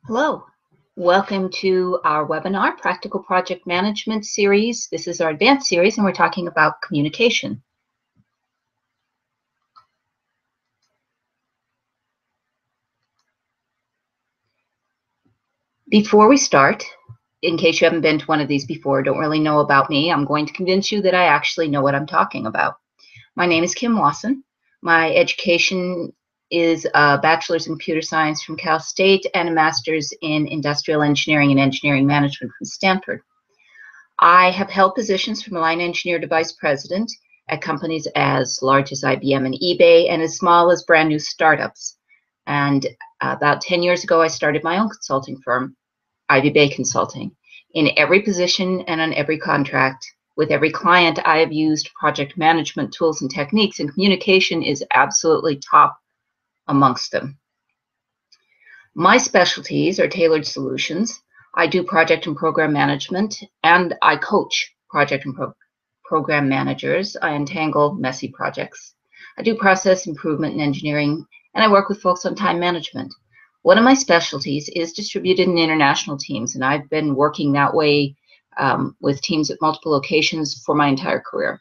Hello, welcome to our webinar, Practical Project Management series. This is our advanced series and we're talking about communication. Before we start, in case you haven't been to one of these before, don't really know about me, I'm going to convince you that I actually know what I'm talking about. My name is Kim Wasson. My education is a bachelor's in computer science from Cal State and a master's in industrial engineering and engineering management from Stanford. I have held positions from line engineer to vice president at companies as large as IBM and eBay and as small as brand new startups. And about 10 years ago, I started my own consulting firm, Ivy Bay Consulting. In every position and on every contract, with every client, I have used project management tools and techniques, and communication is absolutely top amongst them. My specialties are tailored solutions. I do project and program management, and I coach project and program managers. I untangle messy projects. I do process improvement in engineering, and I work with folks on time management. One of my specialties is distributed and international teams, and I've been working that way with teams at multiple locations for my entire career.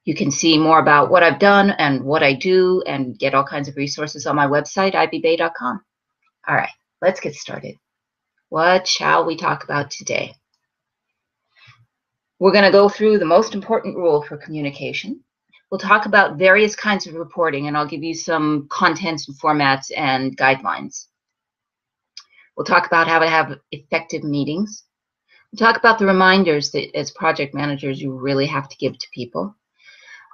You can see more about what I've done and what I do and get all kinds of resources on my website, ibbay.com. All right, let's get started. What shall we talk about today? We're going to go through the most important rule for communication. We'll talk about various kinds of reporting, and I'll give you some contents and formats and guidelines. We'll talk about how to have effective meetings. We'll talk about the reminders that as project managers you really have to give to people.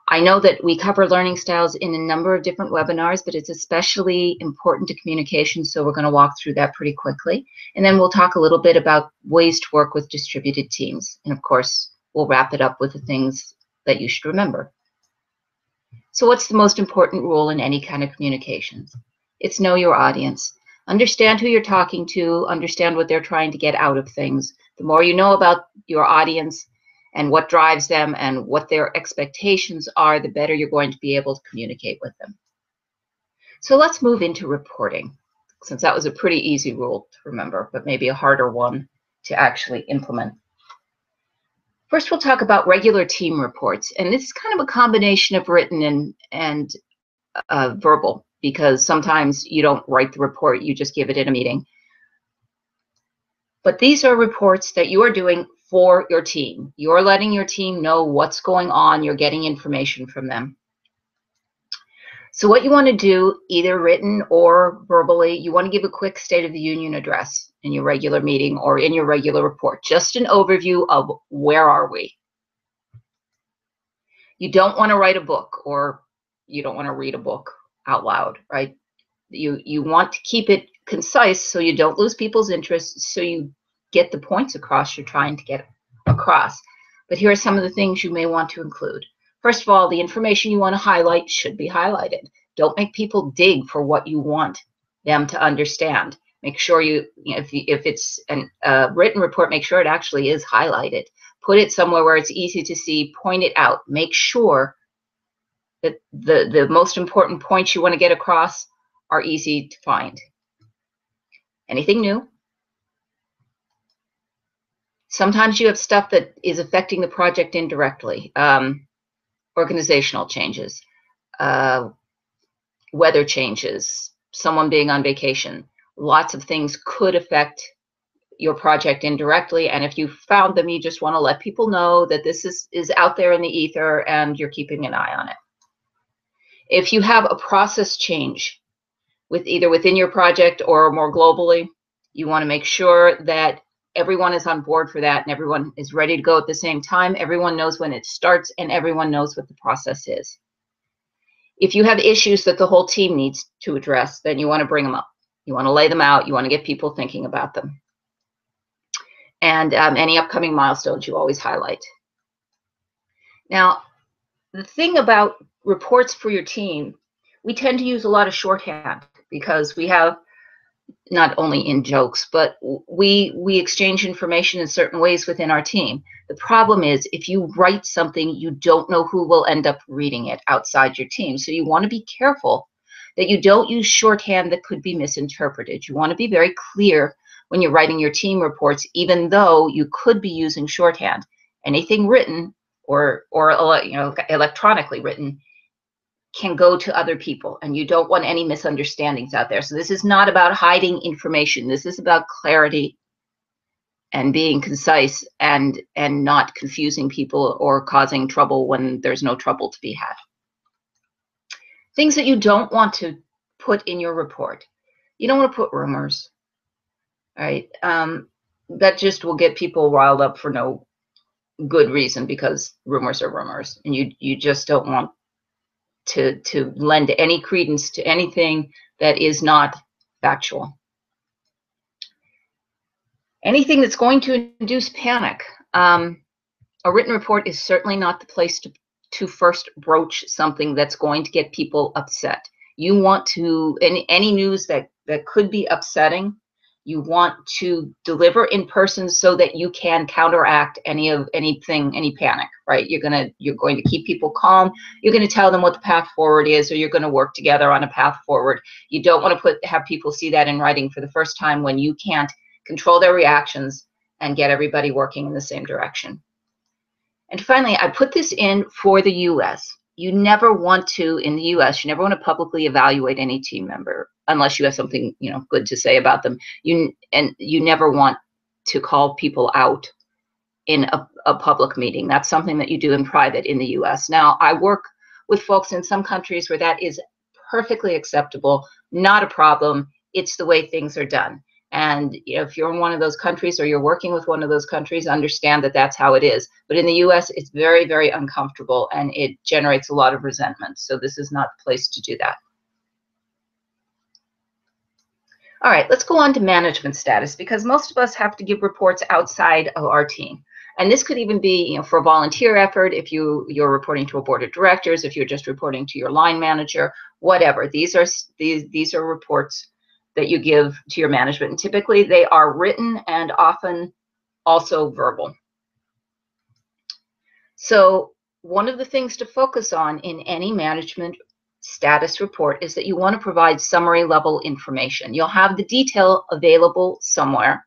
I know that we cover learning styles in a number of different webinars, but it's especially important to communication, so we're going to walk through that pretty quickly. And then we'll talk a little bit about ways to work with distributed teams. And of course, we'll wrap it up with the things that you should remember. So what's the most important rule in any kind of communications? It's know your audience. Understand who you're talking to, understand what they're trying to get out of things. The more you know about your audience and what drives them and what their expectations are, the better you're going to be able to communicate with them. So let's move into reporting, since that was a pretty easy rule to remember, but maybe a harder one to actually implement. First, we'll talk about regular team reports, and this is kind of a combination of written and verbal, because sometimes you don't write the report, you just give it in a meeting. But these are reports that you are doing for your team. You're letting your team know what's going on. You're getting information from them. So what you want to do, either written or verbally, you want to give a quick State of the Union address in your regular meeting or in your regular report. Just an overview of where are we. You don't want to write a book, or you don't want to read a book out loud, right? You want to keep it concise so you don't lose people's interest, so you get the points across you're trying to get across. But here are some of the things you may want to include. First of all, the information you want to highlight should be highlighted. Don't make people dig for what you want them to understand. Make sure if it's a written report, make sure it actually is highlighted. Put it somewhere where it's easy to see, point it out. Make sure that the most important points you want to get across are easy to find. Anything new? Sometimes you have stuff that is affecting the project indirectly. Organizational changes, weather changes, someone being on vacation. Lots of things could affect your project indirectly, and if you found them, you just want to let people know that this is out there in the ether and you're keeping an eye on it. If you have a process change either within your project or more globally, you want to make sure that everyone is on board for that and everyone is ready to go at the same time. Everyone knows when it starts and everyone knows what the process is. If you have issues that the whole team needs to address, then you want to bring them up. You want to lay them out. You want to get people thinking about them. And any upcoming milestones you always highlight. Now, the thing about reports for your team, we tend to use a lot of shorthand because we have, not only in jokes, but we exchange information in certain ways within our team. The problem is if you write something, you don't know who will end up reading it outside your team. So you want to be careful that you don't use shorthand that could be misinterpreted. You want to be very clear when you're writing your team reports, even though you could be using shorthand. Anything written or electronically written can go to other people, and you don't want any misunderstandings out there. So this is not about hiding information. This is about clarity and being concise and not confusing people or causing trouble when there's no trouble to be had. Things that you don't want to put in your report. You don't want to put rumors, right? That just will get people riled up for no good reason, because rumors are rumors, and you just don't want to lend any credence to anything that is not factual. Anything that's going to induce panic. A written report is certainly not the place to first broach something that's going to get people upset. You want to, any news that could be upsetting, you want to deliver in person so that you can counteract any panic, right? You're going to keep people calm. You're going to tell them what the path forward is, or you're going to work together on a path forward. You don't want to have people see that in writing for the first time when you can't control their reactions and get everybody working in the same direction. And finally, I put this in for the US. You never want to, in the US, you never want to publicly evaluate any team member unless you have something, good to say about them. You never want to call people out in a public meeting. That's something that you do in private in the US. Now, I work with folks in some countries where that is perfectly acceptable, not a problem. It's the way things are done. And if you're in one of those countries or you're working with one of those countries, understand that that's how it is. But in the US, it's very, very uncomfortable, and it generates a lot of resentment. So this is not the place to do that. All right, let's go on to management status, because most of us have to give reports outside of our team. And this could even be, for a volunteer effort, if you're reporting to a board of directors, if you're just reporting to your line manager, whatever. These are reports that you give to your management, and typically they are written and often also verbal. So one of the things to focus on in any management status report is that you want to provide summary level information. You'll have the detail available somewhere,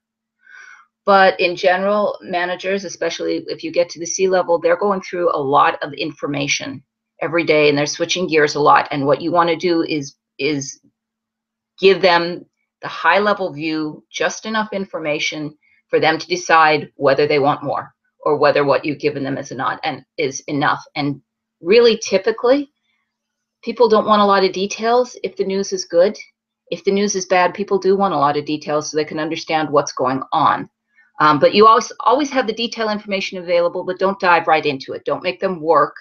but in general, managers, especially if you get to the C-level, they're going through a lot of information every day, and they're switching gears a lot. And what you want to do is give them the high level view, just enough information for them to decide whether they want more, or whether what you've given them is enough. And really, typically, people don't want a lot of details if the news is good. If the news is bad, people do want a lot of details so they can understand what's going on. But you always have the detailed information available, but don't dive right into it. Don't make them work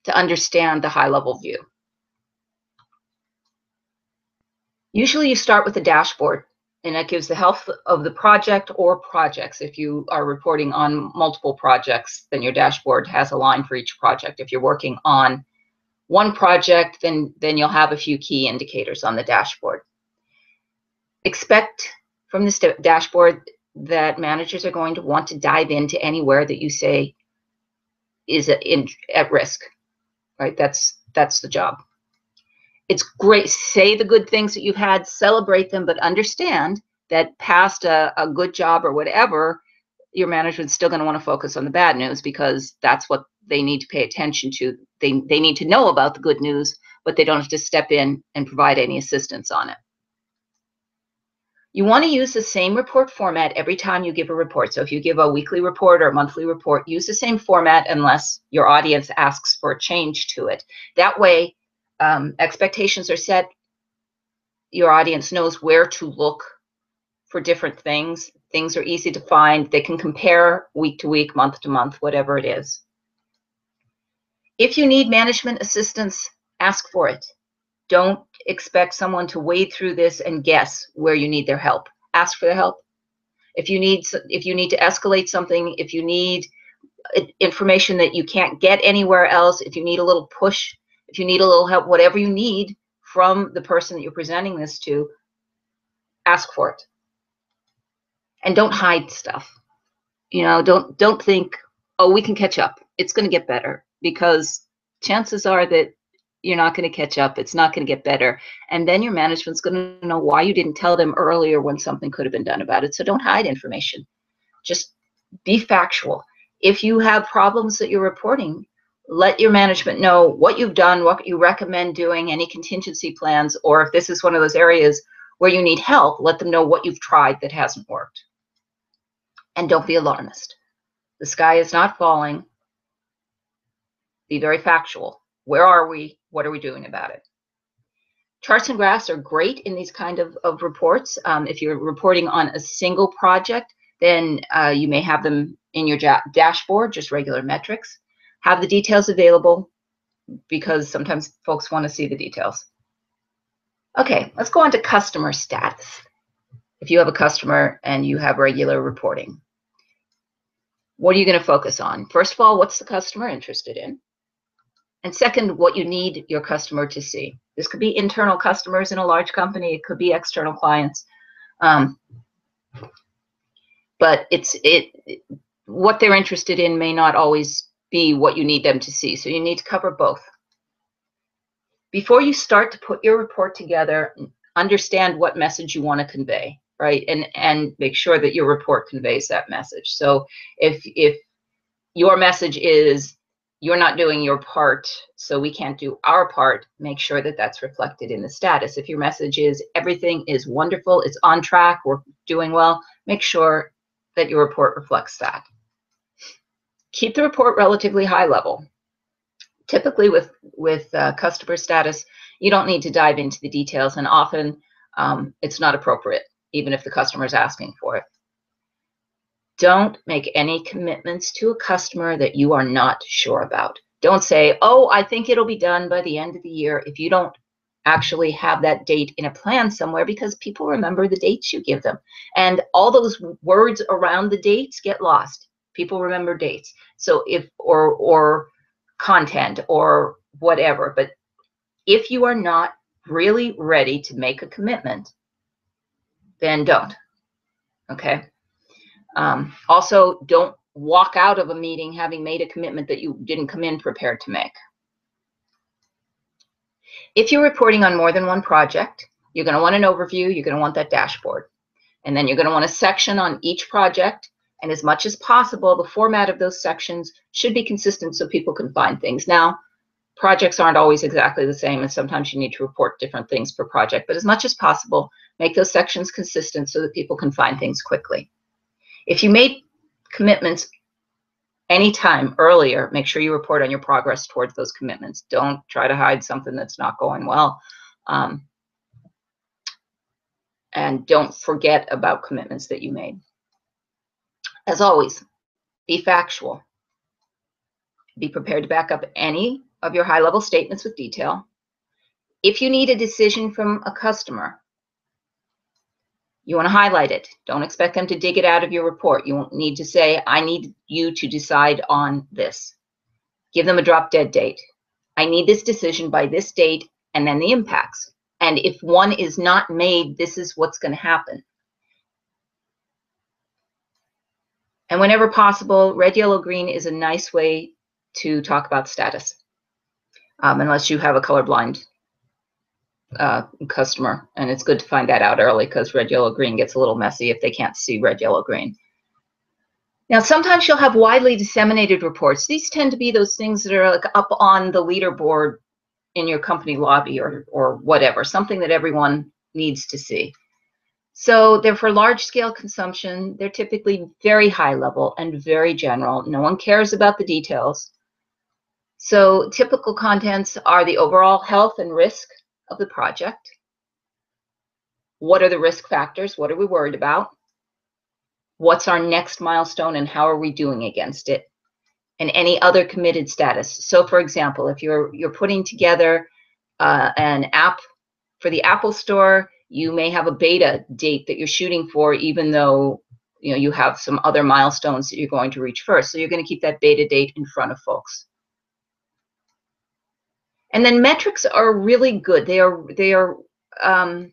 to understand the high level view. Usually you start with a dashboard, and that gives the health of the project or projects. If you are reporting on multiple projects, then your dashboard has a line for each project. If you're working on one project, then you'll have a few key indicators on the dashboard. Expect from this dashboard that managers are going to want to dive into anywhere that you say is at risk, right? That's the job. It's great. Say the good things that you've had, celebrate them, but understand that past a good job or whatever, your management's still going to want to focus on the bad news, because that's what they need to pay attention to. They need to know about the good news, but they don't have to step in and provide any assistance on it. You want to use the same report format every time you give a report. So if you give a weekly report or a monthly report, use the same format unless your audience asks for a change to it. That way, expectations are set. Your audience knows where to look for different things. Things are easy to find. They can compare week to week, month to month, whatever it is. If you need management assistance, ask for it. Don't expect someone to wade through this and guess where you need their help. Ask for the help. If you need to escalate something, if you need information that you can't get anywhere else, if you need a little push, if you need a little help, whatever you need from the person that you're presenting this to, ask for it. And don't hide stuff. Don't think, oh, we can catch up. It's going to get better, because chances are that you're not going to catch up. It's not going to get better. And then your management's going to know why you didn't tell them earlier when something could have been done about it. So don't hide information. Just be factual. If you have problems that you're reporting, let your management know what you've done, what you recommend doing, any contingency plans, or if this is one of those areas where you need help, let them know what you've tried that hasn't worked. And don't be alarmist. The sky is not falling. Be very factual. Where are we? What are we doing about it? Charts and graphs are great in these kind of reports. If you're reporting on a single project, then you may have them in your dashboard, just regular metrics. Have the details available because sometimes folks want to see the details. Okay, let's go on to customer status. If you have a customer and you have regular reporting, what are you going to focus on? First of all, what's the customer interested in? And second, what you need your customer to see. This could be internal customers in a large company. It could be external clients. But what they're interested in may not always be what you need them to see. So you need to cover both. Before you start to put your report together, understand what message you want to convey, right? And make sure that your report conveys that message. So if your message is, you're not doing your part, so we can't do our part, make sure that that's reflected in the status. If your message is, everything is wonderful, it's on track, we're doing well, make sure that your report reflects that. Keep the report relatively high level. Typically with customer status, you don't need to dive into the details, and often it's not appropriate, even if the customer is asking for it. Don't make any commitments to a customer that you are not sure about. Don't say, oh, I think it'll be done by the end of the year, if you don't actually have that date in a plan somewhere, because people remember the dates you give them. And all those words around the dates get lost. People remember dates. So or content or whatever. But if you are not really ready to make a commitment, then don't. Okay? Also, don't walk out of a meeting having made a commitment that you didn't come in prepared to make. If you're reporting on more than one project, you're going to want an overview, you're going to want that dashboard. And then you're going to want a section on each project. And as much as possible, the format of those sections should be consistent so people can find things. Now, projects aren't always exactly the same, and sometimes you need to report different things per project. But as much as possible, make those sections consistent so that people can find things quickly. If you made commitments anytime earlier, make sure you report on your progress towards those commitments. Don't try to hide something that's not going well. And don't forget about commitments that you made. As always, be factual. Be prepared to back up any of your high-level statements with detail. If you need a decision from a customer, you want to highlight it. Don't expect them to dig it out of your report. You won't need to say, I need you to decide on this. Give them a drop-dead date. I need this decision by this date, and then the impacts. And if one is not made, this is what's going to happen. And whenever possible, red, yellow, green is a nice way to talk about status, unless you have a colorblind customer. And it's good to find that out early, because red, yellow, green gets a little messy if they can't see red, yellow, green. Now, sometimes you'll have widely disseminated reports. These tend to be those things that are like up on the leaderboard in your company lobby or whatever, something that everyone needs to see. So they're for large-scale consumption. They're typically very high level and very general. No one cares about the details. So typical contents are the overall health and risk of the project. What are the risk factors? What are we worried about? What's our next milestone and how are we doing against it? And any other committed status. So for example, if you're putting together an app for the Apple Store, you may have a beta date that you're shooting for, even though you have some other milestones that you're going to reach first. So you're going to keep that beta date in front of folks. And then metrics are really good. They are a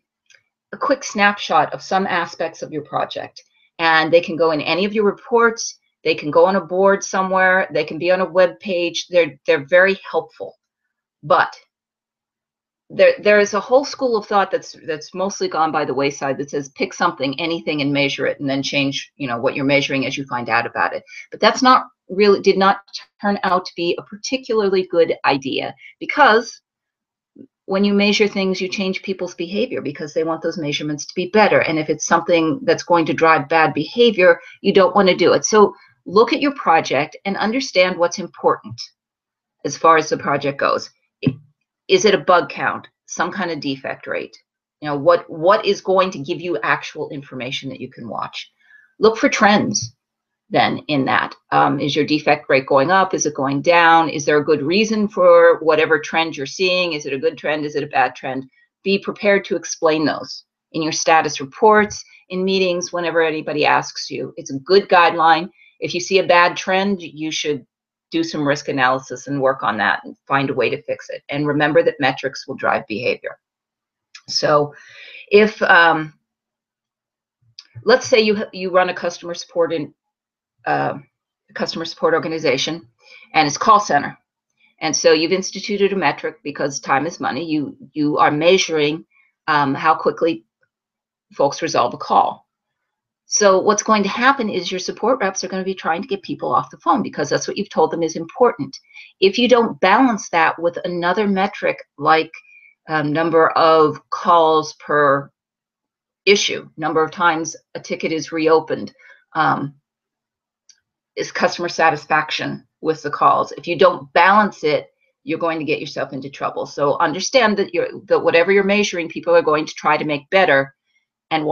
quick snapshot of some aspects of your project. And they can go in any of your reports. They can go on a board somewhere. They can be on a web page. They're very helpful. But there is a whole school of thought that's mostly gone by the wayside that says pick something, anything, and measure it, and then change, what you're measuring as you find out about it. But that's not really, did not turn out to be a particularly good idea, because when you measure things, you change people's behavior because they want those measurements to be better. And if it's something that's going to drive bad behavior, you don't want to do it. So look at your project and understand what's important as far as the project goes. Is it a bug count, some kind of defect rate? What is going to give you actual information that you can watch? Look for trends then in that. Is your defect rate going up? Is it going down? Is there a good reason for whatever trend you're seeing? Is it a good trend? Is it a bad trend? Be prepared to explain those in your status reports, in meetings, whenever anybody asks you. It's a good guideline. If you see a bad trend, you should do some risk analysis and work on that and find a way to fix it. And remember that metrics will drive behavior. So if, let's say you run a customer support organization, and it's call center. And so you've instituted a metric because time is money. You are measuring how quickly folks resolve a call. So what's going to happen is your support reps are going to be trying to get people off the phone because that's what you've told them is important. If you don't balance that with another metric like number of calls per issue, number of times a ticket is reopened, is customer satisfaction with the calls. If you don't balance it, you're going to get yourself into trouble. So understand that whatever you're measuring, people are going to try to make better, and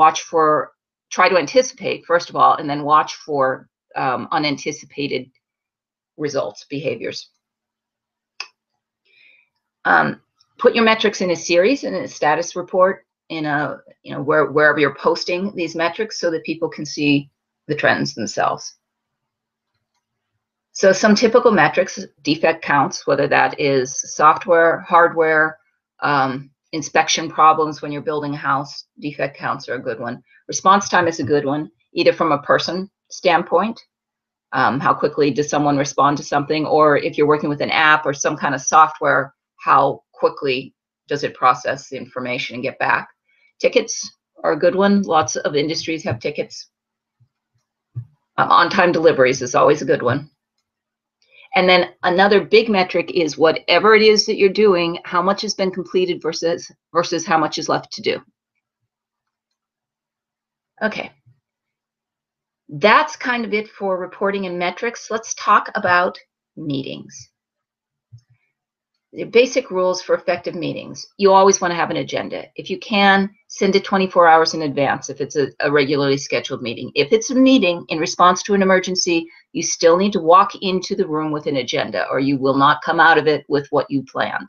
try to anticipate, first of all, and then watch for unanticipated results, behaviors. Put your metrics in a series, in a status report, in wherever you're posting these metrics so that people can see the trends themselves. So some typical metrics: defect counts, whether that is software, hardware, inspection problems when you're building a house, defect counts are a good one. Response time is a good one, either from a person standpoint, how quickly does someone respond to something, or if you're working with an app or some kind of software, how quickly does it process the information and get back. Tickets are a good one. Lots of industries have tickets. On-time deliveries is always a good one. And then another big metric is whatever it is that you're doing, how much has been completed versus how much is left to do. Okay. That's kind of it for reporting and metrics. Let's talk about meetings. The basic rules for effective meetings. You always want to have an agenda. If you can, send it 24 hours in advance if it's a regularly scheduled meeting. If it's a meeting in response to an emergency, you still need to walk into the room with an agenda, or you will not come out of it with what you planned.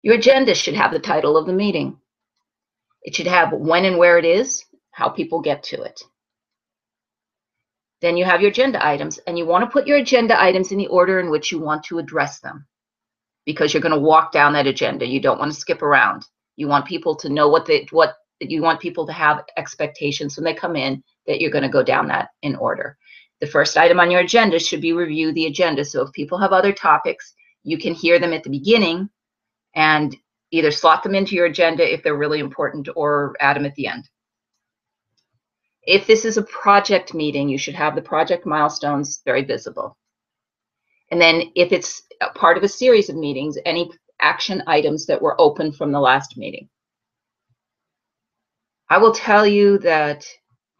Your agenda should have the title of the meeting. It should have when and where it is, how people get to it. Then you have your agenda items, and you want to put your agenda items in the order in which you want to address them, because you're going to walk down that agenda. You don't want to skip around. You want people to know you want people to have expectations when they come in that you're going to go down that in order. The first item on your agenda should be review the agenda. So if people have other topics, you can hear them at the beginning and either slot them into your agenda if they're really important, or add them at the end. If this is a project meeting, you should have the project milestones very visible. And then if it's a part of a series of meetings, any action items that were open from the last meeting. I will tell you that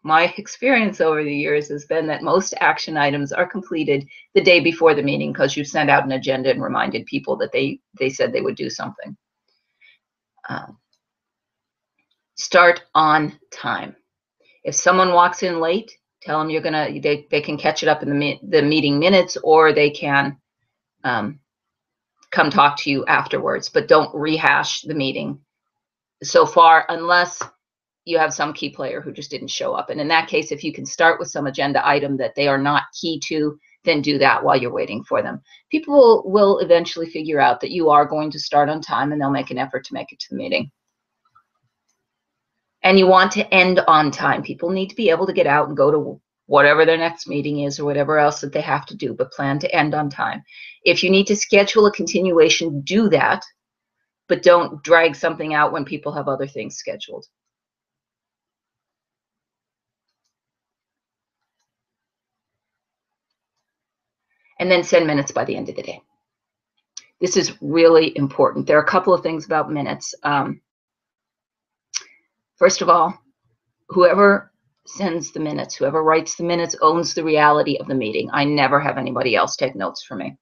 my experience over the years has been that most action items are completed the day before the meeting, because you sent out an agenda and reminded people that they said they would do something. Start on time. If someone walks in late, tell them they can catch it up in the meeting minutes, or they can come talk to you afterwards, but don't rehash the meeting so far unless you have some key player who just didn't show up. And in that case, if you can start with some agenda item that they are not key to, then do that while you're waiting for them. People will eventually figure out that you are going to start on time, and they'll make an effort to make it to the meeting. And you want to end on time. People need to be able to get out and go to whatever their next meeting is or whatever else that they have to do, but plan to end on time. If you need to schedule a continuation, do that, but don't drag something out when people have other things scheduled. And then send minutes by the end of the day. This is really important. There are a couple of things about minutes. First of all, whoever sends the minutes, whoever writes the minutes owns the reality of the meeting. I never have anybody else take notes for me.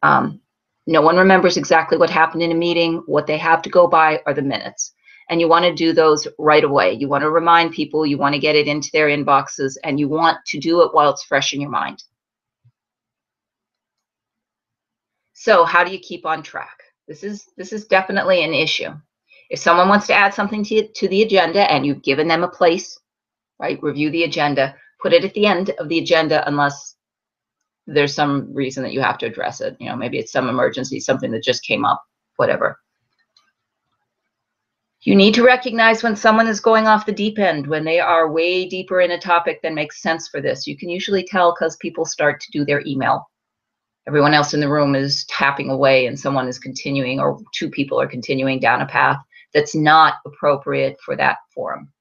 No one remembers exactly what happened in a meeting. What they have to go by are the minutes. And you want to do those right away. You want to remind people, you want to get it into their inboxes, and you want to do it while it's fresh in your mind. So how do you keep on track? This is definitely an issue. If someone wants to add something to the agenda and you've given them a place, right, review the agenda, put it at the end of the agenda unless there's some reason that you have to address it. You know, maybe it's some emergency, something that just came up, whatever. You need to recognize when someone is going off the deep end, when they are way deeper in a topic than makes sense for this. You can usually tell because people start to do their email. Everyone else in the room is tapping away and someone is continuing, or two people are continuing down a path that's not appropriate for that forum.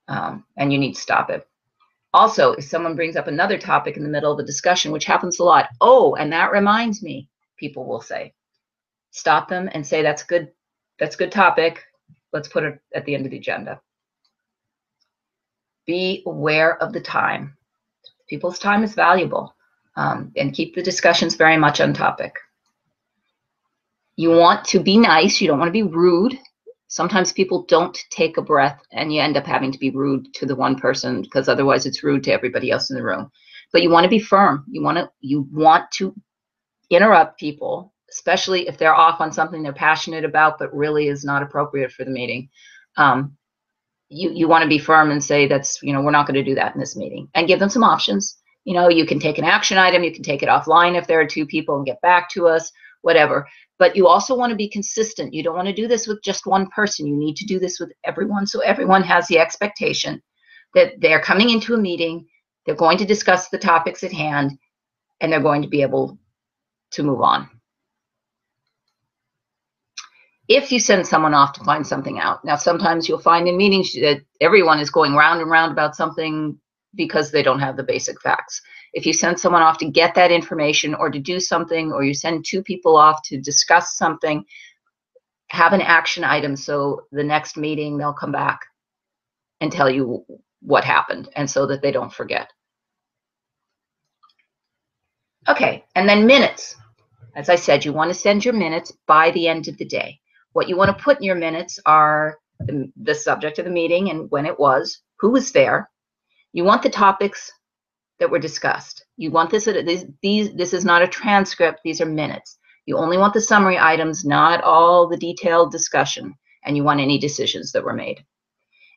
And you need to stop it. Also, if someone brings up another topic in the middle of a discussion, which happens a lot, oh, and that reminds me, people will say, stop them and say, that's good topic. Let's put it at the end of the agenda. Be aware of the time. People's time is valuable. And keep the discussions very much on topic. You want to be nice. You don't want to be rude. Sometimes people don't take a breath and you end up having to be rude to the one person because otherwise it's rude to everybody else in the room. But you want to be firm. You want to interrupt people, especially if they're off on something they're passionate about but really is not appropriate for the meeting. You want to be firm and say, that's, you know, we're not going to do that in this meeting, and give them some options. You know, you can take an action item, you can take it offline if there are two people and get back to us, whatever. But you also want to be consistent. You don't want to do this with just one person. You need to do this with everyone, so everyone has the expectation that they're coming into a meeting, they're going to discuss the topics at hand, and they're going to be able to move on. If you send someone off to find something out, now sometimes you'll find in meetings that everyone is going round and round about something because they don't have the basic facts. If you send someone off to get that information or to do something, or you send two people off to discuss something, have an action item so the next meeting they'll come back and tell you what happened, and so that they don't forget. Okay, and then minutes. As I said, you want to send your minutes by the end of the day. What you want to put in your minutes are the subject of the meeting and when it was, who was there. You want the topics that were discussed. You want this is not a transcript, these are minutes. You only want the summary items, not all the detailed discussion, and you want any decisions that were made.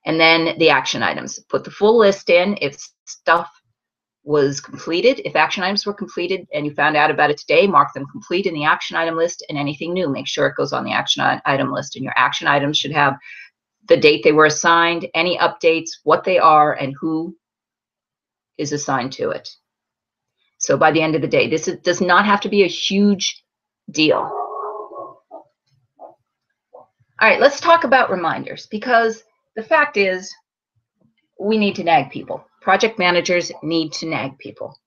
And then the action items. Put the full list in if stuff was completed. If action items were completed and you found out about it today, mark them complete in the action item list, and anything new, make sure it goes on the action item list. And your action items should have the date they were assigned, any updates, what they are, and who is assigned to it. So by the end of the day, this does not have to be a huge deal. All right, let's talk about reminders, because the fact is we need to nag people. Project managers need to nag people.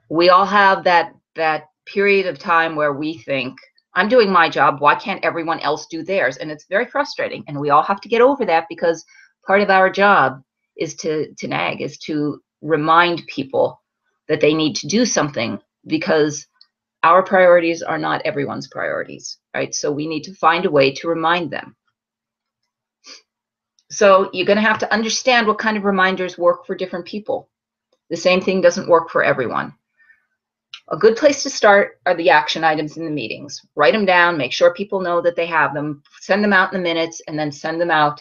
We all have that period of time where we think, I'm doing my job, why can't everyone else do theirs? And it's very frustrating, and we all have to get over that, because part of our job is to nag, is to remind people that they need to do something, because our priorities are not everyone's priorities, right? So we need to find a way to remind them. So you're going to have to understand what kind of reminders work for different people. The same thing doesn't work for everyone. A good place to start are the action items in the meetings. Write them down, make sure people know that they have them, send them out in the minutes, and then send them out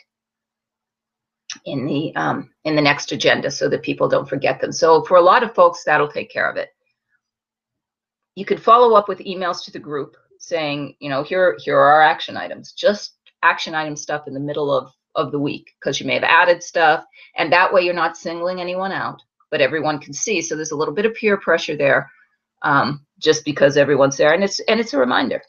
in the next agenda so that people don't forget them. So for a lot of folks, that'll take care of it. You could follow up with emails to the group saying, you know, here are our action items. Just action item stuff in the middle of the week, because you may have added stuff, and that way you're not singling anyone out, but everyone can see. So there's a little bit of peer pressure there, just because everyone's there, and it's a reminder.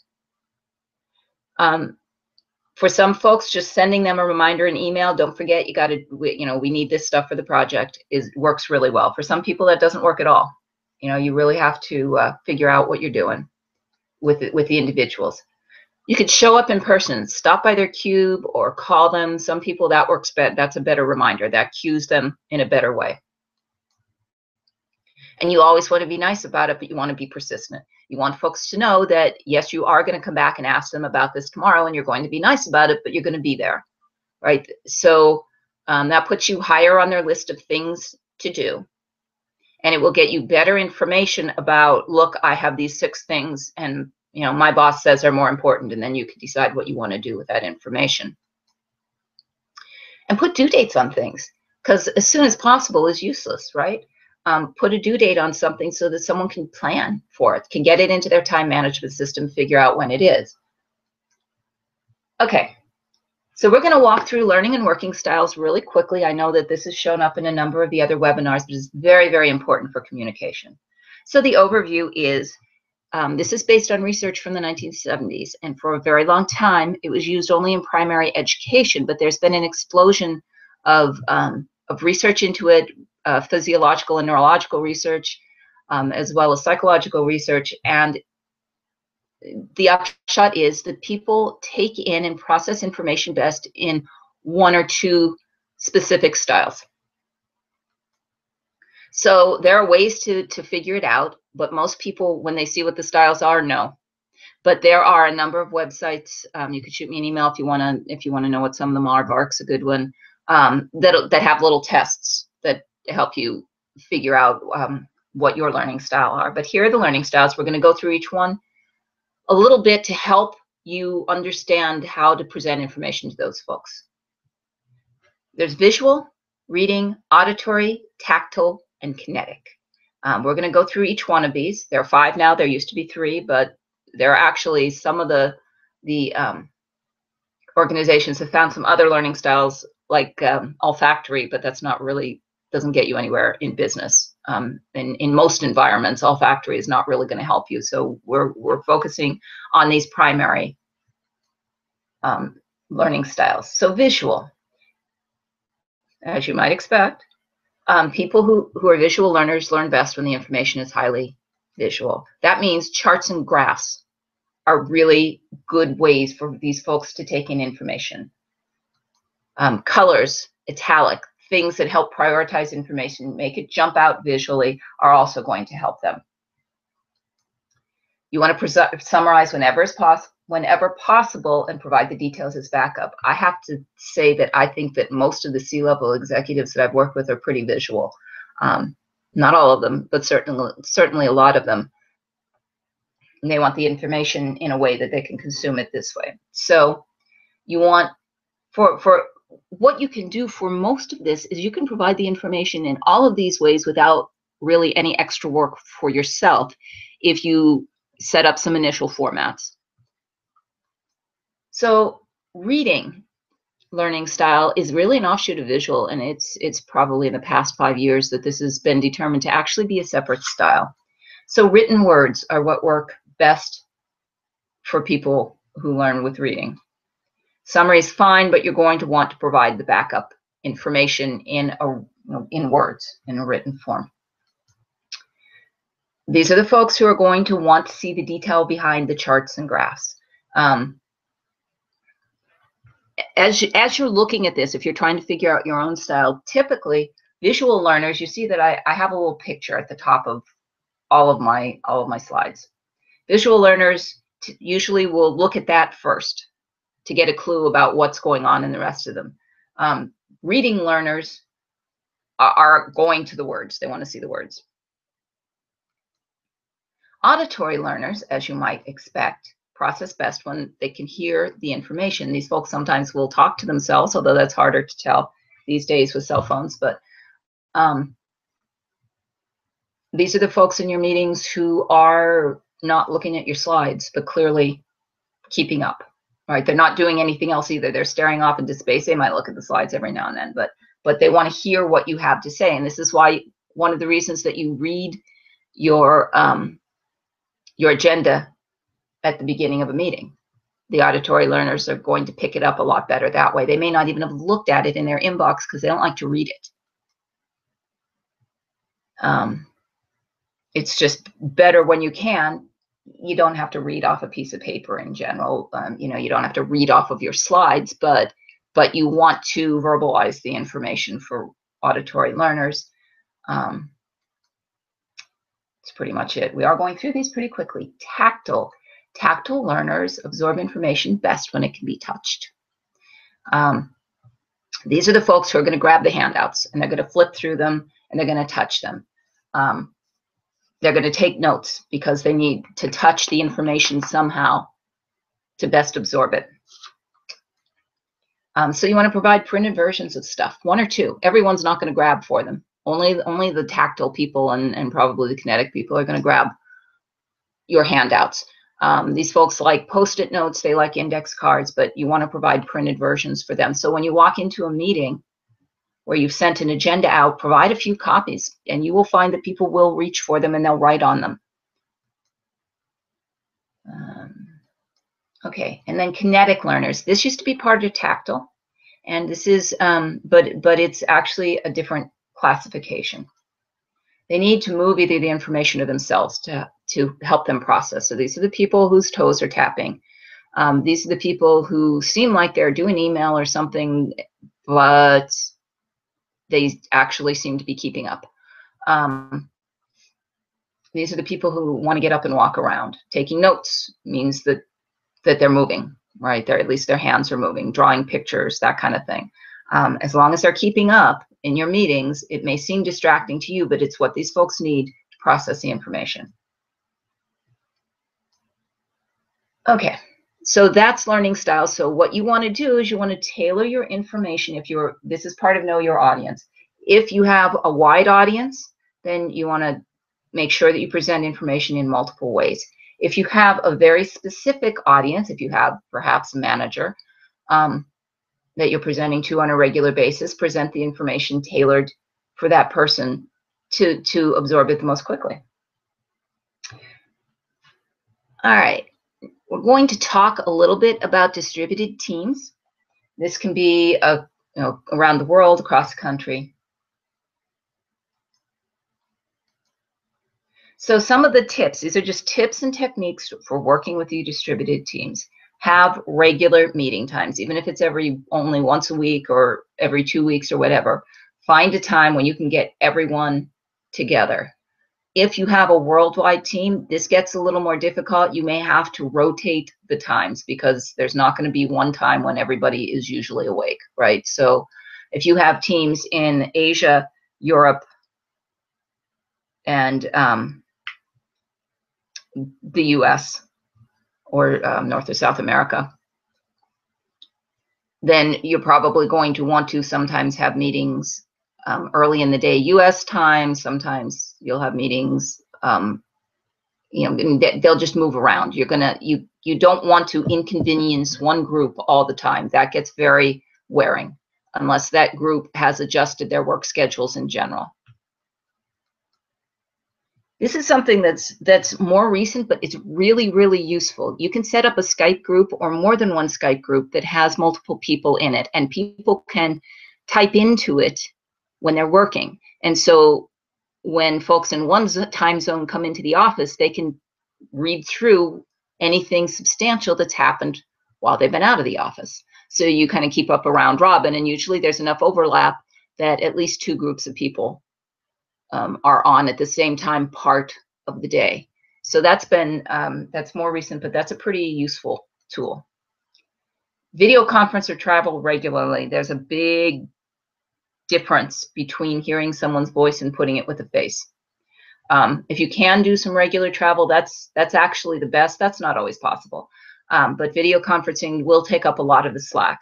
For some folks, just sending them a reminder in email, don't forget, you got to, we need this stuff for the project, works really well. For some people, that doesn't work at all. You really have to figure out what you're doing with the individuals. You could show up in person, stop by their cube, or call them. Some people, that works better. That's a better reminder. That cues them in a better way. And you always want to be nice about it, but you want to be persistent. You want folks to know that, yes, you are going to come back and ask them about this tomorrow, and you're going to be nice about it, but you're going to be there, right? So that puts you higher on their list of things to do. And it will get you better information about, look, I have these 6 things, and my boss says they're more important, and then you can decide what you want to do with that information. And put due dates on things, because as soon as possible is useless, right? Put a due date on something so that someone can plan for it, can get it into their time management system, figure out when it is. Okay, so we're going to walk through learning and working styles really quickly. I know that this has shown up in a number of the other webinars, but it's very, very important for communication. So the overview is, this is based on research from the 1970s, and for a very long time, it was used only in primary education, but there's been an explosion of research into it, physiological and neurological research, as well as psychological research, and the upshot is that people take in and process information best in 1 or 2 specific styles. So there are ways to figure it out, but most people, when they see what the styles are, know. But there are a number of websites. You could shoot me an email if you want to know what some of them are. VARC's a good one, that have little tests that help you figure out what your learning style are. But here are the learning styles. We're going to go through each one a little bit to help you understand how to present information to those folks. There's visual, reading, auditory, tactile, and kinetic. We're going to go through each one of these. There are 5 now. There used to be 3, but there are actually some of the organizations have found some other learning styles, like olfactory, but that's not really, doesn't get you anywhere in business. In most environments, olfactory is not really going to help you. So we're focusing on these primary learning styles. So visual, as you might expect, people who are visual learners learn best when the information is highly visual. That means charts and graphs are really good ways for these folks to take in information. Colors, italic, things that help prioritize information, make it jump out visually, are also going to help them. You want to summarize whenever possible and provide the details as backup. I have to say that I think that most of the C-level executives that I've worked with are pretty visual. Not all of them, but certainly a lot of them. And they want the information in a way that they can consume it this way. So you want, for what you can do for most of this is you can provide the information in all of these ways without really any extra work for yourself if you set up some initial formats. So reading learning style is really an offshoot of visual, and it's probably in the past 5 years that this has been determined to actually be a separate style. So written words are what work best for people who learn with reading. Summary is fine, but you're going to want to provide the backup information in words, in a written form. These are the folks who are going to want to see the detail behind the charts and graphs. As you're looking at this, if you're trying to figure out your own style, typically visual learners, you see that I have a little picture at the top of all of my slides. Visual learners usually will look at that first to get a clue about what's going on in the rest of them. Reading learners are going to the words. They want to see the words. Auditory learners, as you might expect, process best when they can hear the information. These folks sometimes will talk to themselves, although that's harder to tell these days with cell phones. But these are the folks in your meetings who are not looking at your slides, but clearly keeping up. right? They're not doing anything else either. They're staring off into space. They might look at the slides every now and then, but they want to hear what you have to say. And this is why one of the reasons that you read your agenda at the beginning of a meeting. The auditory learners are going to pick it up a lot better that way. They may not even have looked at it in their inbox because they don't like to read it. It's just better when you can. You don't have to read off a piece of paper in general. You know, you don't have to read off of your slides, but you want to verbalize the information for auditory learners. That's pretty much it. We are going through these pretty quickly. Tactile. Tactile learners absorb information best when it can be touched. These are the folks who are going to grab the handouts, and they're going to flip through them, and they're going to touch them. They're going to take notes because they need to touch the information somehow to best absorb it. So you want to provide printed versions of stuff, 1 or 2. Everyone's not going to grab for them. Only the tactile people and probably the kinetic people are going to grab your handouts. These folks like Post-it notes, they like index cards, but you want to provide printed versions for them. So when you walk into a meeting where you've sent an agenda out, provide a few copies, and you will find that people will reach for them and they'll write on them. Okay, and then kinetic learners. This used to be part of tactile, and this is, but it's actually a different classification. They need to move either the information or themselves to help them process. So these are the people whose toes are tapping. These are the people who seem like they're doing email or something, but they actually seem to be keeping up. These are the people who want to get up and walk around. Taking notes means that they're moving, right? At least their hands are moving, drawing pictures, that kind of thing. As long as they're keeping up in your meetings, it may seem distracting to you, but it's what these folks need to process the information. Okay, so that's learning style. So what you want to do is you want to tailor your information. This is part of know your audience. If you have a wide audience, then you want to make sure that you present information in multiple ways. If you have a very specific audience, if you have perhaps a manager that you're presenting to on a regular basis, present the information tailored for that person to absorb it the most quickly. All right, we're going to talk a little bit about distributed teams. This can be around the world, across the country. So some of the tips, these are just tips and techniques for working with your distributed teams. Have regular meeting times, even if it's only once a week or every 2 weeks or whatever. Find a time when you can get everyone together. If you have a worldwide team, this gets a little more difficult. You may have to rotate the times because there's not going to be one time when everybody is usually awake, right? So if you have teams in Asia, Europe, and the US or North or South America, then you're probably going to want to sometimes have meetings early in the day US time. Sometimes you'll have meetings, they'll just move around. You don't want to inconvenience one group all the time. That gets very wearing unless that group has adjusted their work schedules in general. This is something that's more recent, but it's really, really useful. You can set up a Skype group or more than one Skype group that has multiple people in it, and people can type into it when they're working. And so when folks in one time zone come into the office, they can read through anything substantial that's happened while they've been out of the office. So you kind of keep up a round robin, and usually there's enough overlap that at least 2 groups of people are on at the same time part of the day. So that's more recent, but that's a pretty useful tool. Video conference or travel regularly. There's a big difference between hearing someone's voice and putting it with a face. If you can do some regular travel, that's actually the best. That's not always possible. But video conferencing will take up a lot of the slack.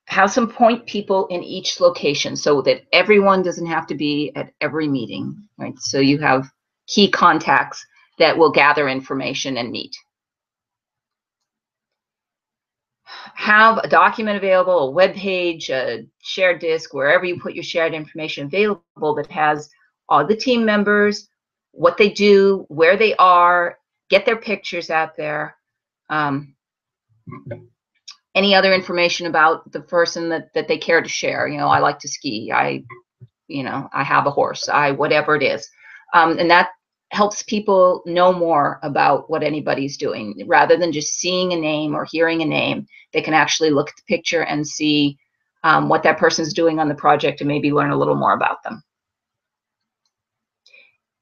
Have some point people in each location so that everyone doesn't have to be at every meeting, right? So you have key contacts that will gather information and meet. have a document available, a web page, a shared disk, wherever you put your shared information available, that has all the team members, what they do, where they are, get their pictures out there, any other information about the person that they care to share. I like to ski. I have a horse. Whatever it is. And that helps people know more about what anybody's doing. Rather than just seeing a name or hearing a name, they can actually look at the picture and see what that person's doing on the project and maybe learn a little more about them.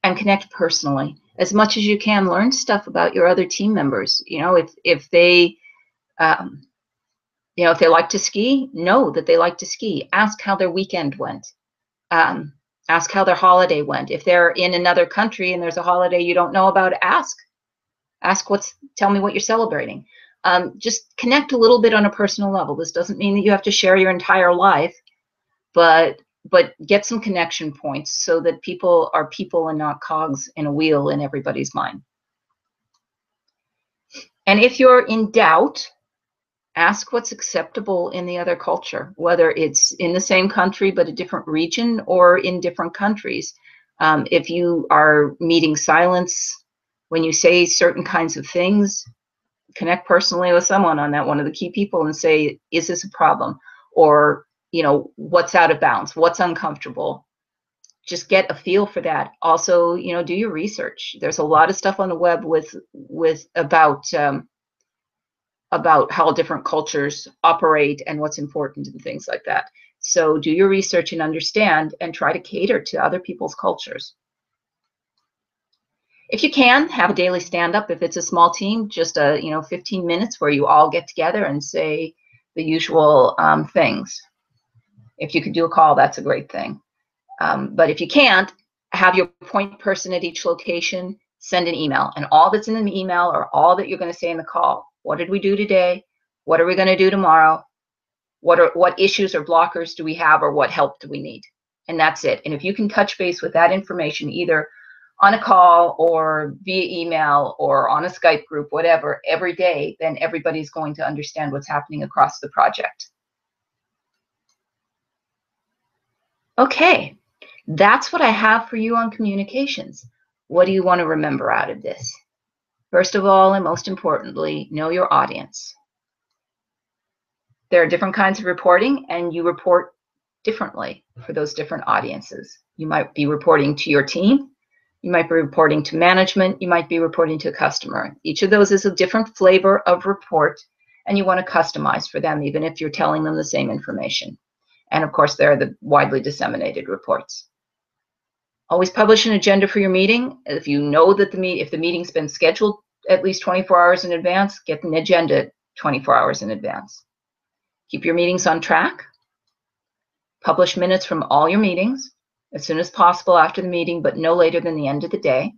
And connect personally. As much as you can, learn stuff about your other team members. If they if they like to ski, know that they like to ski. Ask how their weekend went. Ask how their holiday went. If they're in another country and there's a holiday you don't know about, ask. Tell me what you're celebrating. Just connect a little bit on a personal level. This doesn't mean that you have to share your entire life, but get some connection points so that people are people and not cogs in a wheel in everybody's mind. And if you're in doubt, ask what's acceptable in the other culture, whether it's in the same country but a different region or in different countries. If you are meeting silence when you say certain kinds of things, connect personally with someone on that, one of the key people, and say, is this a problem? Or, what's out of bounds? What's uncomfortable? Just get a feel for that. Also, do your research. There's a lot of stuff on the web about how different cultures operate and what's important and things like that. So do your research and understand and try to cater to other people's cultures. If you can, have a daily stand-up. If it's a small team, just 15 minutes where you all get together and say the usual things. If you could do a call, that's a great thing. But if you can't, have your point person at each location send an email, and all that's in an email or all that you're going to say in the call. What did we do today? What are we going to do tomorrow? What issues or blockers do we have, or what help do we need? And that's it. And if you can touch base with that information, either on a call or via email or on a Skype group, whatever, every day, then everybody's going to understand what's happening across the project. Okay, that's what I have for you on communications. What do you want to remember out of this? First of all, and most importantly, know your audience. There are different kinds of reporting, and you report differently for those different audiences. You might be reporting to your team. You might be reporting to management. You might be reporting to a customer. Each of those is a different flavor of report, and you want to customize for them, even if you're telling them the same information. And of course, there are the widely disseminated reports. Always publish an agenda for your meeting. If you know that if the meeting's been scheduled at least 24 hours in advance, get an agenda 24 hours in advance. Keep your meetings on track. Publish minutes from all your meetings as soon as possible after the meeting, but no later than the end of the day.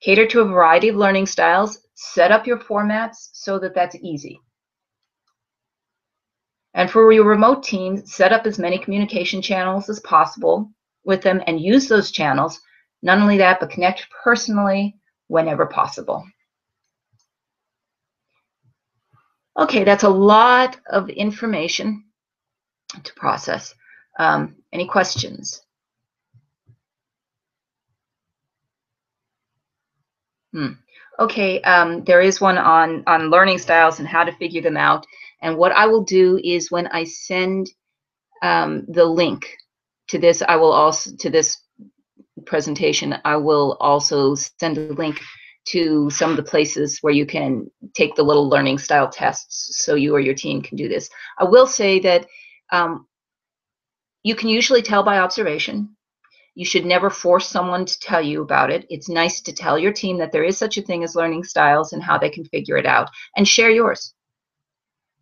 Cater to a variety of learning styles. Set up your formats so that that's easy. And for your remote team, set up as many communication channels as possible with them and use those channels. Not only that, but connect personally whenever possible. Okay, that's a lot of information to process. Any questions? Okay, there is one on learning styles and how to figure them out. And what I will do is when I send the link to this, to this presentation, I will also send a link to some of the places where you can take the little learning style tests so you or your team can do this. I will say that you can usually tell by observation. You should never force someone to tell you about it. It's nice to tell your team that there is such a thing as learning styles and how they can figure it out, and share yours.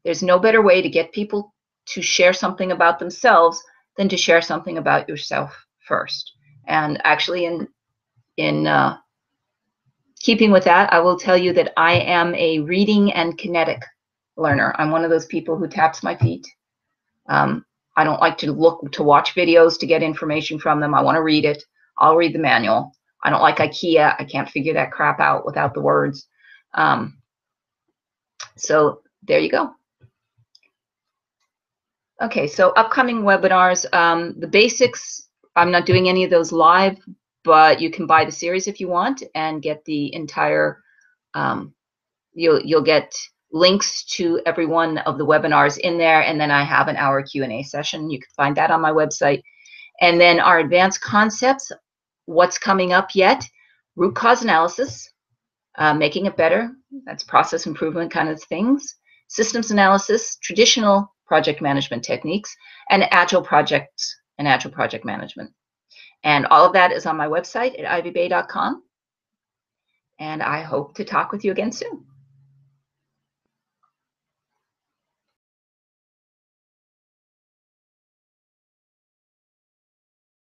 There's no better way to get people to share something about themselves than to share something about yourself first. And actually, in keeping with that, I will tell you that I am a reading and kinetic learner. I'm one of those people who taps my feet. I don't like to watch videos to get information from them. I want to read it. I'll read the manual. I don't like IKEA. I can't figure that crap out without the words. So there you go. Okay, so upcoming webinars, the basics, I'm not doing any of those live, but you can buy the series if you want and get the entire, you'll get links to every one of the webinars in there, and then I have an hour Q&A session. You can find that on my website. And then our advanced concepts, what's coming up yet? Root cause analysis, making it better, that's process improvement kind of things. Systems analysis, traditional project management techniques, and agile projects and agile project management. And all of that is on my website at ivyBay.com. And I hope to talk with you again soon.